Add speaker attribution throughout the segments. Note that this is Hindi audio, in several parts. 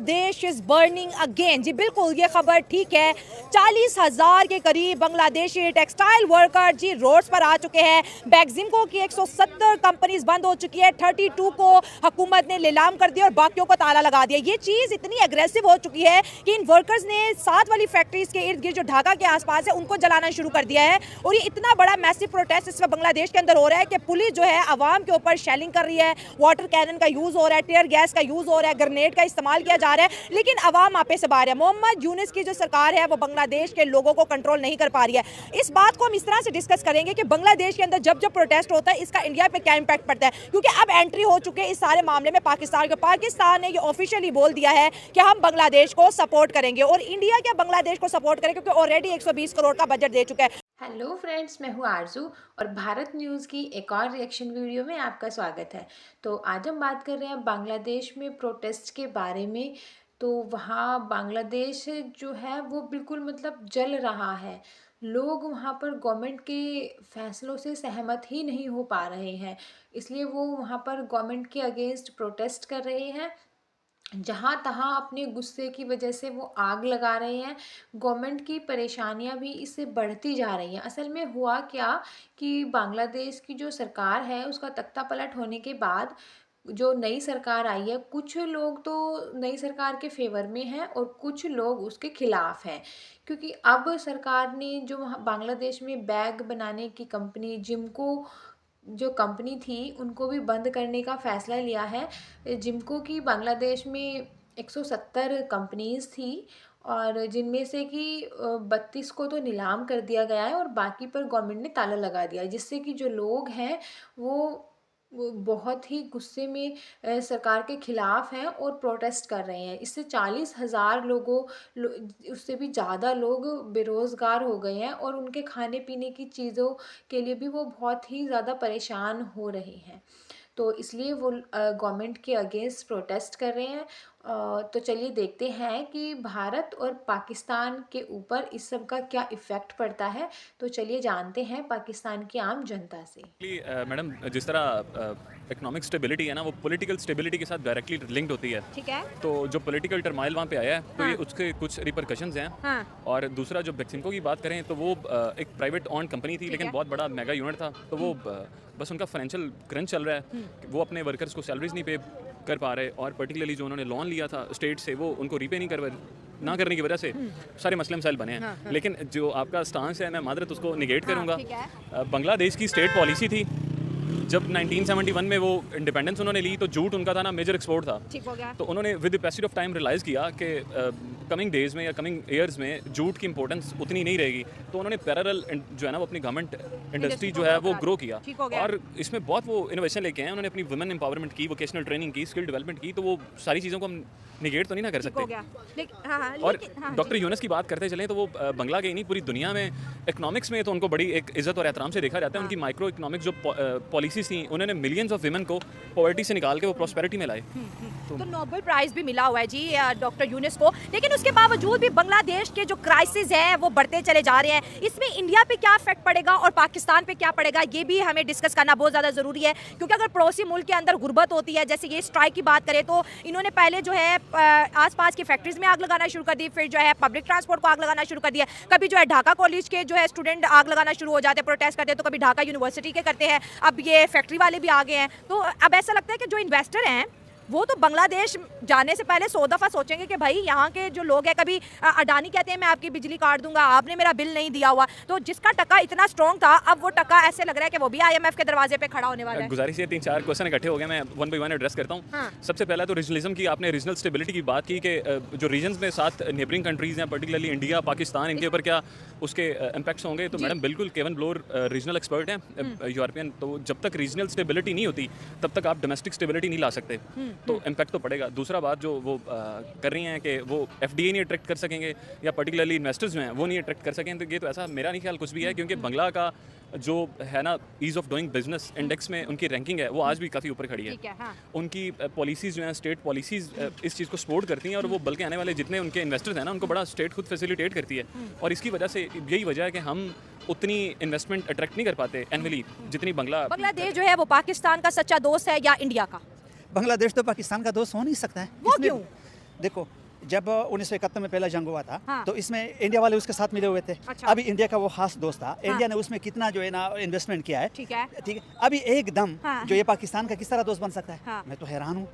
Speaker 1: Bangladesh is burning again. जी बिल्कुल, ये खबर ठीक है। 40,000 के करीब बांग्लादेशी टेक्सटाइल वर्कर जी रोड्स पर आ चुके हैं। बैक्सिमको की 170 कंपनीज बंद हो चुकी है, 32 को हुकूमत ने नीलाम कर दिया और बाकियों को ताला लगा दिया। ये चीज़ इतनी एग्रेसिव हो चुकी है कि इन वर्कर्स ने साथ वाली फैक्ट्रीज के इर्द गिर्द जो ढाका के आसपास है उनको जलाना शुरू कर दिया है। और ये इतना बड़ा मैसिव प्रोटेस्ट इस वक्त बांग्लादेश के अंदर हो रहा है कि पुलिस जो है आवाम के ऊपर शेलिंग कर रही है, वाटर कैनन का यूज़ हो रहा है, टीयर गैस का यूज़ हो रहा है, ग्रेनेड का इस्तेमाल किया जा रहा है, लेकिन अवाम आपे से बाहर है। मोहम्मद यूनुस की जो सरकार है वो बांग्लादेश के लोगों को कंट्रोल नहीं कर पा रही है। इस बात को हम इस तरह से डिस्कस करेंगे कि बांग्लादेश के अंदर जब जब प्रोटेस्ट होता है इसका इंडिया पे क्या इंपैक्ट पड़ता है, क्योंकि अब एंट्री हो चुके हैं इस सारे मामले में पाकिस्तान ने ये ऑफिशियली बोल दिया है कि हम बांग्लादेश को सपोर्ट करेंगे। और इंडिया क्या बांग्लादेश को सपोर्ट करें, क्योंकि ऑलरेडी 120 करोड़ का बजट दे चुका है।
Speaker 2: हेलो फ्रेंड्स, मैं हूँ आरजू और भारत न्यूज़ की एक और रिएक्शन वीडियो में आपका स्वागत है। तो आज हम बात कर रहे हैं बांग्लादेश में प्रोटेस्ट के बारे में। तो वहाँ बांग्लादेश जो है वो बिल्कुल मतलब जल रहा है। लोग वहाँ पर गवर्नमेंट के फैसलों से सहमत ही नहीं हो पा रहे हैं, इसलिए वो वहाँ पर गवर्नमेंट के अगेंस्ट प्रोटेस्ट कर रहे हैं। जहाँ तहाँ अपने गुस्से की वजह से वो आग लगा रहे हैं। गवर्नमेंट की परेशानियाँ भी इससे बढ़ती जा रही हैं। असल में हुआ क्या कि बांग्लादेश की जो सरकार है उसका तख्ता पलट होने के बाद जो नई सरकार आई है, कुछ लोग तो नई सरकार के फेवर में हैं और कुछ लोग उसके खिलाफ हैं, क्योंकि अब सरकार ने जो वहाँ बांग्लादेश में बैग बनाने की कंपनी जिमको जो कंपनी थी उनको भी बंद करने का फ़ैसला लिया है। जिमको की बांग्लादेश में 170 कंपनीज़ थी और जिनमें से कि 32 को तो नीलाम कर दिया गया है और बाकी पर गवर्नमेंट ने ताला लगा दिया है, जिससे कि जो लोग हैं वो बहुत ही गुस्से में सरकार के खिलाफ हैं और प्रोटेस्ट कर रहे हैं। इससे 40,000 उससे भी ज़्यादा लोग बेरोज़गार हो गए हैं और उनके खाने पीने की चीज़ों के लिए भी वो बहुत ही ज़्यादा परेशान हो रहे हैं। तो इसलिए वो गवर्नमेंट के अगेंस्ट प्रोटेस्ट कर रहे हैं। तो चलिए देखते हैं कि भारत और पाकिस्तान के ऊपर इस सब का क्या इफ़ेक्ट पड़ता है। तो चलिए जानते हैं पाकिस्तान की आम जनता से।
Speaker 3: मैडम, जिस तरह इकोनॉमिक स्टेबिलिटी है ना, वो पॉलिटिकल स्टेबिलिटी के साथ डायरेक्टली लिंक्ड होती है।
Speaker 1: ठीक है।
Speaker 3: तो जो पॉलिटिकल टर्माइल वहाँ पे आया है तो
Speaker 1: हाँ।
Speaker 3: ये उसके कुछ रिपरकशंस हैं।
Speaker 1: हाँ।
Speaker 3: और दूसरा जो बेक्सिमको की बात करें तो वो एक प्राइवेट ऑन कंपनी थी, लेकिन बहुत बड़ा मेगा यूनिट था। तो वो बस उनका फाइनेंशियल क्रंच चल रहा है, वो अपने वर्कर्स को सैलरीज नहीं पे कर पा रहे, और पर्टिकुलरली जो उन्होंने लोन लिया था स्टेट से वो उनको रीपे नहीं ना करने की वजह से सारे मसले मसाइल बने हैं।
Speaker 1: हाँ।
Speaker 3: लेकिन जो आपका स्टांस है, मैं मादरत उसको निगेट करूँगा।
Speaker 1: ठीक है।
Speaker 3: बांग्लादेश की स्टेट पॉलिसी थी जब 1971 में वो इंडिपेंडेंस उन्होंने ली, तो जूट उनका था ना मेजर एक्सपोर्ट था।
Speaker 1: ठीक हो गया।
Speaker 3: तो उन्होंने with the passage of time realise किया कि कमिंग डेज में या कमिंग ईयर्स में जूट की इंपॉर्टेंस उतनी नहीं रहेगी। तो उन्होंने पैरेलल जो है ना वो अपनी गवर्नमेंट इंडस्ट्री जो है वो ग्रो किया, और इसमें बहुत वो इनोवेशन लेके आए। उन्होंने अपनी वुमेन एम्पावरमेंट की, वोकेशनल ट्रेनिंग की, स्किल डेवलपमेंट की। तो वो सारी चीज़ों को हम निगेट तो नहीं ना कर सकते। और डॉक्टर यूनुस की बात करते चलें तो वो बंगला के ही नहीं, पूरी दुनिया में इकोनॉमिक्स में तो उनको बड़ी एक इज्जत और एहतराम से देखा जाता है। उनकी माइक्रो इकोनॉमिक्स जो पॉलिसीज थी, उन्होंने मिलियंस ऑफ विमेन को पॉवर्टी से निकाल के वो प्रॉस्पेरिटी में लाए।
Speaker 1: तो नोबेल प्राइज भी मिला हुआ है जी डॉक्टर यूनुस को, लेकिन उसके बावजूद भी बांग्लादेश के जो क्राइसिस है वो बढ़ते चले जा रहे हैं। इसमें इंडिया पे क्या इफेक्ट पड़ेगा और पाकिस्तान पे क्या पड़ेगा, ये भी हमें डिस्कस करना बहुत ज़्यादा ज़रूरी है। क्योंकि अगर पड़ोसी मुल्क के अंदर गुर्बत होती है, जैसे ये स्ट्राइक की बात करें तो इन्होंने पहले जो है आसपास की फैक्ट्रीज में आग लगाना शुरू कर दी, फिर जो है पब्लिक ट्रांसपोर्ट को आग लगाना शुरू कर दिया। कभी जो है ढाका कॉलेज के जो है स्टूडेंट आग लगाना शुरू हो जाते हैं, प्रोटेस्ट करते हैं, तो कभी ढाका यूनिवर्सिटी के करते हैं, अब ये फैक्ट्री वाले भी आ गए हैं। तो अब ऐसा लगता है कि जो इन्वेस्टर हैं वो तो बांग्लादेश जाने से पहले 100 दफ़ा सोचेंगे कि भाई यहाँ के जो लोग हैं, कभी अडानी कहते हैं मैं आपकी बिजली काट दूंगा, आपने मेरा बिल नहीं दिया हुआ। तो जिसका टका इतना स्ट्रॉन्ग था, अब वो टका ऐसे लग रहा है कि वो भी IMF के दरवाजे पे खड़ा होने वाला है।
Speaker 3: गुजारिश है, 3-4 क्वेश्चन इकट्ठे हो गए, मैं वन बाई वन एड्रेस करता हूँ।
Speaker 1: हाँ।
Speaker 3: सबसे पहला तो रीजनलिज्म की, आपने रीजनल स्टेबिलिटी की बात की कि जो रीजन्स में 7 नेबरिंग कंट्रीज़ हैं, पर्टिकुलरली इंडिया, पाकिस्तान, इनके ऊपर क्या उसके इम्पैक्ट्स होंगे। तो मैडम बिल्कुल, केवन ब्लोर रीजनल एक्सपर्ट हैं यूरोपियन। तो जब तक रीजनल स्टेबिलिटी नहीं होती तब तक आप डोमेस्टिक स्टेबिलिटी नहीं ला सकते, तो इम्पैक्ट तो पड़ेगा। दूसरा बात जो वो कर रही हैं कि वो FDI नहीं अट्रैक्ट कर सकेंगे या पर्टिकुलरली इन्वेस्टर्स जो हैं वो नहीं अट्रैक्ट कर सकेंगे, तो ये तो ऐसा मेरा नहीं ख्याल कुछ भी है। क्योंकि बंगला का जो है ना ease of doing business index में उनकी रैंकिंग है वो आज भी काफ़ी ऊपर खड़ी है।
Speaker 1: हाँ।
Speaker 3: उनकी पॉलिसीज़ जो हैं, स्टेट पॉलिसीज़ इस चीज़ को सपोर्ट करती हैं, और वो बल्कि आने वाले जितने उनके इन्वेस्टर्स हैं ना उनको बड़ा स्टेट खुद फैसिलिटेट करती है। और इसकी वजह से यही वजह है कि हम उतनी इन्वेस्टमेंट अट्रैक्ट नहीं कर पाते एनुअली जितनी
Speaker 1: बांग्लादेश जो है वो पाकिस्तान का सच्चा दोस्त है या इंडिया का?
Speaker 4: बांग्लादेश तो पाकिस्तान का दोस्त हो नहीं सकता है।
Speaker 1: वो क्यों?
Speaker 4: देखो, जब 1971 में पहला जंग हुआ था,
Speaker 1: हाँ।
Speaker 4: तो इसमें इंडिया वाले उसके साथ मिले हुए थे।
Speaker 1: अच्छा।
Speaker 4: अभी इंडिया का वो खास दोस्त था, इंडिया ने उसमें कितना जो है ना इन्वेस्टमेंट किया है।
Speaker 1: ठीक है।
Speaker 4: ठीक है, अभी एकदम
Speaker 1: हाँ।
Speaker 4: जो ये पाकिस्तान का किस तरह दोस्त बन सकता है?
Speaker 1: हाँ।
Speaker 4: मैं तो हैरान हूँ।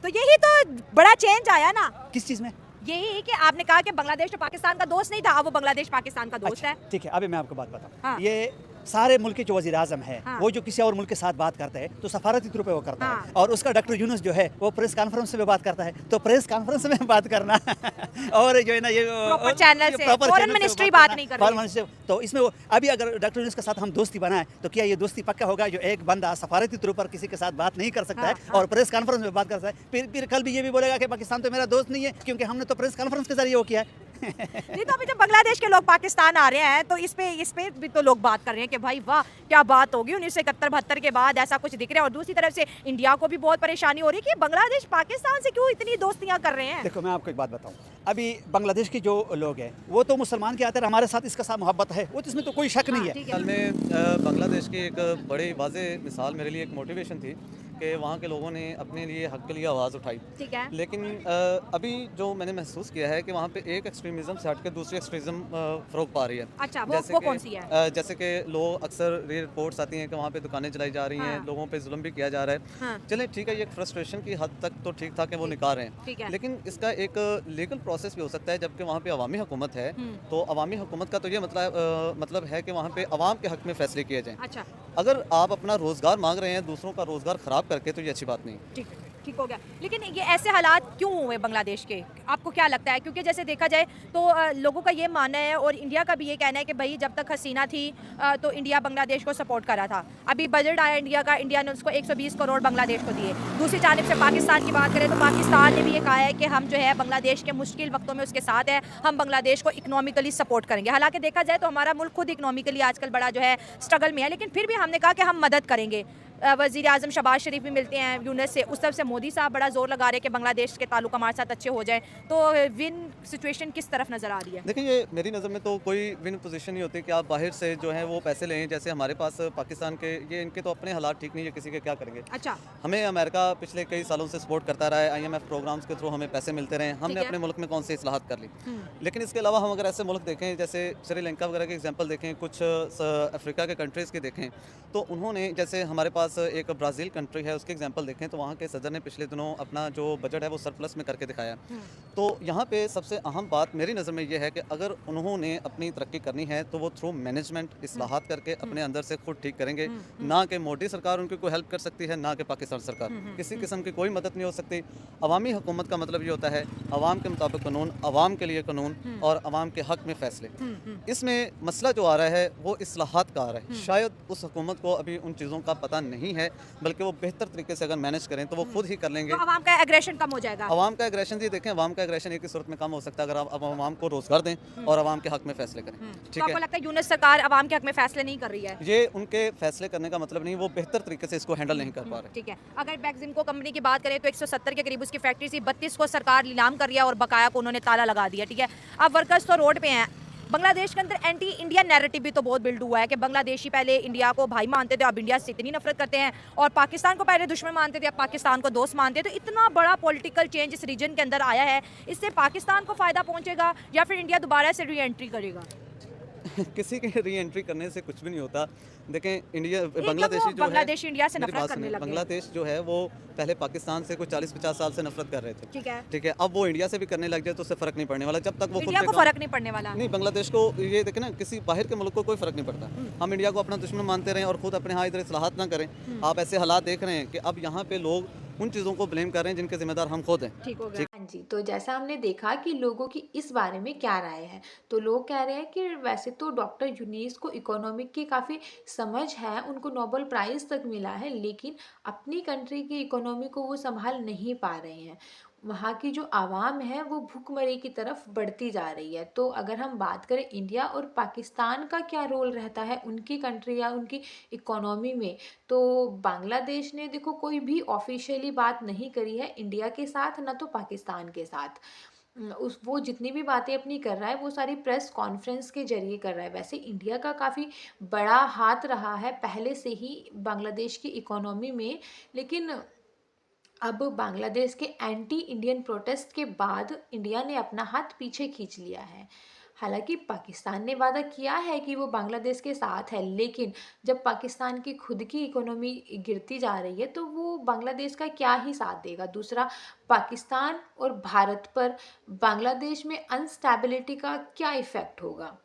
Speaker 1: तो यही तो बड़ा चेंज आया ना,
Speaker 4: किस चीज़ में?
Speaker 1: यही कि आपने कहा कि बांग्लादेश तो पाकिस्तान का दोस्त नहीं था, अब वो बांग्लादेश पाकिस्तान का दोस्त है।
Speaker 4: ठीक है, अभी मैं आपको बात बताऊँ।
Speaker 1: हाँ।
Speaker 4: ये सारे मुल्क के जो वज़ीर आज़म है,
Speaker 1: हाँ।
Speaker 4: वो जो किसी और मुल्क के साथ बात करता है तो सफारती तौर पे वो करता
Speaker 1: हाँ।
Speaker 4: है, और उसका डॉक्टर यूनुस जो है वो प्रेस कॉन्फ्रेंस में बात करता है, तो प्रेस कॉन्फ्रेंस में बात करना और जो है ना ये
Speaker 1: Proper channel
Speaker 4: ये
Speaker 1: से,
Speaker 4: proper
Speaker 1: foreign
Speaker 4: channel से
Speaker 1: ministry
Speaker 4: करना,
Speaker 1: बात नहीं कर रही है।
Speaker 4: foreign ministry, तो इसमें वो अभी अगर डॉक्टर यूनुस के साथ हम दोस्ती बनाए तो क्या ये दोस्ती पक्का होगा? जो एक बंदा सफारती तौर पर किसी के साथ बात नहीं कर सकता है
Speaker 1: हाँ,
Speaker 4: और प्रेस कॉन्फ्रेंस में बात करता है, फिर कल भी ये भी बोलेगा कि पाकिस्तान तो मेरा दोस्त नहीं है, क्योंकि हमने तो प्रेस कॉन्फ्रेंस के जरिए वो किया है।
Speaker 1: नहीं तो अभी जब बांग्लादेश के लोग पाकिस्तान आ रहे हैं तो इस पे भी तो लोग बात कर रहे हैं कि भाई वाह क्या बात होगी 1971-72 के बाद ऐसा कुछ दिख रहा है। और दूसरी तरफ से इंडिया को भी बहुत परेशानी हो रही है कि बांग्लादेश पाकिस्तान से क्यों इतनी दोस्तियां कर रहे हैं।
Speaker 4: देखो, मैं आपको एक बात बताऊं, अभी बांग्लादेश के जो लोग हैं वो तो मुसलमान के आते हैं, हमारे साथ इसका साथ मोहब्बत है, वो तो इसमें तो कोई शक नहीं है।
Speaker 1: ठीक
Speaker 5: हाल में बांग्लादेश की एक बड़ी वाज़ेह मिसाल मेरे लिए एक मोटिवेशन थी कि वहाँ के लोगों ने अपने लिए हक़ के लिए आवाज़ उठाई।
Speaker 1: ठीक है।
Speaker 5: लेकिन अभी जो मैंने महसूस किया है कि वहाँ पे एक एक्सट्रीमिज़म से हट के दूसरी एक्सट्रीमिज़म फ़रोग पा रही है।
Speaker 1: अच्छा,
Speaker 5: जैसे
Speaker 1: वो
Speaker 5: कि-
Speaker 1: कौन सी है?
Speaker 5: जैसे कि लोग अक्सर रिपोर्ट्स आती हैं कि वहाँ पे दुकानें चलाई जा रही हैं,
Speaker 1: हाँ।
Speaker 5: लोगों पे जुल्म भी किया जा रहा है।
Speaker 1: हाँ।
Speaker 5: चलें ठीक है, ये एक फ्रस्ट्रेशन की हद तक तो ठीक था कि वो निकाल रहे
Speaker 1: ठीक है।
Speaker 5: हैं, लेकिन इसका एक लीगल प्रोसेस भी हो सकता है। जबकि वहाँ पे अवामी हुकूमत है, तो अवामी हुकूमत का तो ये मतलब है कि वहाँ पे अवाम के हक़ में फ़ैसले किए जाएँ।
Speaker 1: अच्छा,
Speaker 5: अगर आप अपना रोज़गार मांग रहे हैं दूसरों का रोज़गार ख़राब करके, तो ये अच्छी बात नहीं।
Speaker 1: ठीक हो गया। लेकिन ये ऐसे हालात क्यों हुए बांग्लादेश के, आपको क्या लगता है? क्योंकि जैसे देखा जाए तो लोगों का ये मानना है और इंडिया का भी ये कहना है कि भाई जब तक हसीना थी तो इंडिया बांग्लादेश को सपोर्ट कर रहा था। अभी बजट आया इंडिया का, इंडिया ने उसको 120 करोड़ बांग्लादेश को दिए। दूसरी जानिब से पाकिस्तान की बात करें तो पाकिस्तान ने भी ये कहा है कि हम जो है बांग्लादेश के मुश्किल वक्तों में उसके साथ है, हम बांग्लादेश को इकोनॉमिकली सपोर्ट करेंगे। हालांकि देखा जाए तो हमारा मुल्क खुद इकोनॉमिकली आजकल बड़ा जो है स्ट्रगल में है, लेकिन फिर भी हमने कहा कि हम मदद करेंगे। वज़ीर आज़म शहबाज शरीफ भी मिलते हैं यूनस से, उस तरफ से मोदी साहब बड़ा जोर लगा रहे हैं कि बांग्लादेश के ताल्लुक हमारे साथ अच्छे हो जाए। तो विन सिचुएशन किस तरफ नज़र आ रही है?
Speaker 5: देखिए, ये मेरी नज़र में तो कोई विन पोजीशन नहीं होती कि आप बाहर से जो है वो पैसे लें। जैसे हमारे पास पाकिस्तान के ये इनके तो अपने हालात ठीक नहीं है, किसी के क्या करेंगे।
Speaker 1: अच्छा,
Speaker 5: हमें अमेरिका पिछले कई सालों से सपोर्ट करता रहा है, IMF प्रोग्राम्स के थ्रू हमें पैसे मिलते रहे, हमने
Speaker 1: है।
Speaker 5: अपने मुल्क में कौन सी इस्लाहत कर ली। लेकिन इसके अलावा हम अगर ऐसे मुल्क देखें जैसे श्रीलंका वगैरह के एग्जांपल देखें, कुछ अफ्रीका के कंट्रीज़ के देखें, तो उन्होंने जैसे हमारे पास एक ब्राज़ील कंट्री है उसके एग्जांपल देखें तो वहाँ के सदर ने पिछले दिनों अपना जो बजट है वो सरप्लस में करके दिखाया। तो यहाँ पे सबसे अहम बात मेरी नज़र में ये है कि अगर उन्होंने अपनी तरक्की करनी है तो वो थ्रू मैनेजमेंट इस्लाहात करके अपने अंदर से खुद ठीक करेंगे, ना कि मोदी सरकार उनकी कोई हेल्प कर सकती है, ना कि पाकिस्तान सरकार। किसी किस्म की कोई मदद नहीं हो सकती। अवामी हुकूमत का मतलब ये होता है अवाम के मुताबिक कानून, अवाम के लिए कानून और अवाम के हक में फैसले। इसमें मसला जो आ रहा है वो इस्लाहात का आ रहा है। शायद उस हुकूमत को अभी उन चीज़ों का पता नहीं है, बल्कि वो बेहतर तरीके से अगर मैनेज करें तो वो खुद ही कर लेंगे।
Speaker 1: तो अवाम का एग्रेशन कम हो जाएगा।
Speaker 5: अवाम का एग्रेशन जी देखें, अवाम का एग्रेशन एक ही सूरत में कम हो सकता है अगर आप अवाम को रोजगार दें और अवाम के हक में फैसले करें।
Speaker 1: तो
Speaker 5: ठीक
Speaker 1: आपको
Speaker 5: है,
Speaker 1: लगता है यूनस सरकार अवाम के हक में फैसले नहीं कर रही है?
Speaker 5: ये उनके फैसले करने का मतलब नहीं, वो बेहतर तरीके से इसको हैंडल नहीं कर पा रहे।
Speaker 1: ठीक है। अगर बैक्सिमको कंपनी की बात करें तो 170 के करीब उसकी फैक्ट्री थी, 32 को सरकार नीलाम कर दिया और बकाया को उन्होंने ताला लगा दिया। ठीक है, अब वर्कर्स तो रोड पे हैं। बांग्लादेश के अंदर एंटी इंडिया नैरेटिव भी तो बहुत बिल्ड हुआ है कि बांग्लादेशी पहले इंडिया को भाई मानते थे, अब इंडिया से इतनी नफरत करते हैं, और पाकिस्तान को पहले दुश्मन मानते थे, अब पाकिस्तान को दोस्त मानते हैं। तो इतना बड़ा पॉलिटिकल चेंज इस रीजन के अंदर आया है, इससे पाकिस्तान को फ़ायदा पहुंचेगा या फिर इंडिया दोबारा से री एंट्री करेगा?
Speaker 5: किसी के री एंट्री करने से कुछ भी नहीं होता। देखें, इंडिया
Speaker 1: वो
Speaker 5: बांग्लादेशी जो है,
Speaker 1: बांग्लादेश इंडिया से
Speaker 5: मेरी
Speaker 1: नफरत
Speaker 5: बात
Speaker 1: करने
Speaker 5: सुनिए,
Speaker 1: लगे।
Speaker 5: बांग्लादेश जो है वो पहले पाकिस्तान से कुछ 40-50 साल से नफरत कर रहे थे।
Speaker 1: ठीक है।
Speaker 5: ठीक है, अब वो इंडिया से भी करने लग जाए तो उससे फर्क नहीं पड़ने वाला, जब तक वो खुद
Speaker 1: इंडिया
Speaker 5: पे
Speaker 1: को
Speaker 5: काम-
Speaker 1: फर्क नहीं पड़ने वाला।
Speaker 5: नहीं, बांग्लादेश को ये देखें ना, किसी बाहर के मुल्क को कोई फर्क नहीं पड़ता। हम इंडिया को अपना दुश्मन मानते रहें और खुद अपने यहाँ इधर इस्लाहात ना करें। आप ऐसे हालात देख रहे हैं कि अब यहाँ पे लोग उन चीज़ों को ब्लेम कर रहे हैं जिनके जिम्मेदार हम खुद हैं।
Speaker 1: ठीक हो गया।
Speaker 2: हाँ जी, तो जैसा हमने देखा कि लोगों की इस बारे में क्या राय है, तो लोग कह रहे हैं कि वैसे तो डॉक्टर यूनीस को इकोनॉमिक की काफ़ी समझ है, उनको नोबेल प्राइज़ तक मिला है, लेकिन अपनी कंट्री की इकोनॉमी को वो संभाल नहीं पा रहे हैं। वहाँ की जो आवाम है वो भूखमरी की तरफ बढ़ती जा रही है। तो अगर हम बात करें इंडिया और पाकिस्तान का क्या रोल रहता है उनकी कंट्री या उनकी इकोनॉमी में, तो बांग्लादेश ने देखो कोई भी ऑफिशियली बात नहीं करी है इंडिया के साथ, ना तो पाकिस्तान के साथ। उस वो जितनी भी बातें अपनी कर रहा है वो सारी प्रेस कॉन्फ्रेंस के जरिए कर रहा है। वैसे इंडिया का काफ़ी बड़ा हाथ रहा है पहले से ही बांग्लादेश की इकोनॉमी में, लेकिन अब बांग्लादेश के एंटी इंडियन प्रोटेस्ट के बाद इंडिया ने अपना हाथ पीछे खींच लिया है। हालांकि पाकिस्तान ने वादा किया है कि वो बांग्लादेश के साथ है, लेकिन जब पाकिस्तान की खुद की इकोनॉमी गिरती जा रही है तो वो बांग्लादेश का क्या ही साथ देगा। दूसरा, पाकिस्तान और भारत पर बांग्लादेश में अनस्टेबिलिटी का क्या इफ़ेक्ट होगा।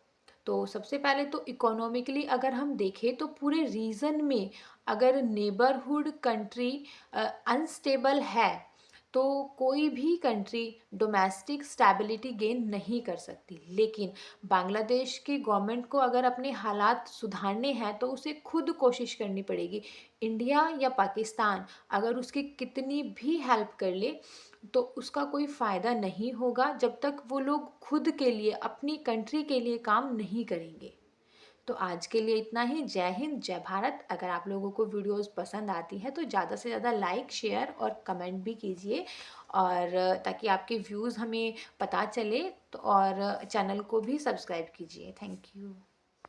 Speaker 2: तो सबसे पहले तो इकोनॉमिकली अगर हम देखें तो पूरे रीजन में अगर नेबरहुड कंट्री अनस्टेबल है तो कोई भी कंट्री डोमेस्टिक स्टेबिलिटी गेन नहीं कर सकती। लेकिन बांग्लादेश की गवर्नमेंट को अगर अपने हालात सुधारने हैं तो उसे खुद कोशिश करनी पड़ेगी। इंडिया या पाकिस्तान अगर उसकी कितनी भी हेल्प कर ले तो उसका कोई फ़ायदा नहीं होगा जब तक वो लोग खुद के लिए, अपनी कंट्री के लिए काम नहीं करेंगे। तो आज के लिए इतना ही। जय हिंद, जय भारत। अगर आप लोगों को वीडियोस पसंद आती है तो ज़्यादा से ज़्यादा लाइक, शेयर और कमेंट भी कीजिए, और ताकि आपके व्यूज़ हमें पता चले। तो और चैनल को भी सब्सक्राइब कीजिए। Thank you.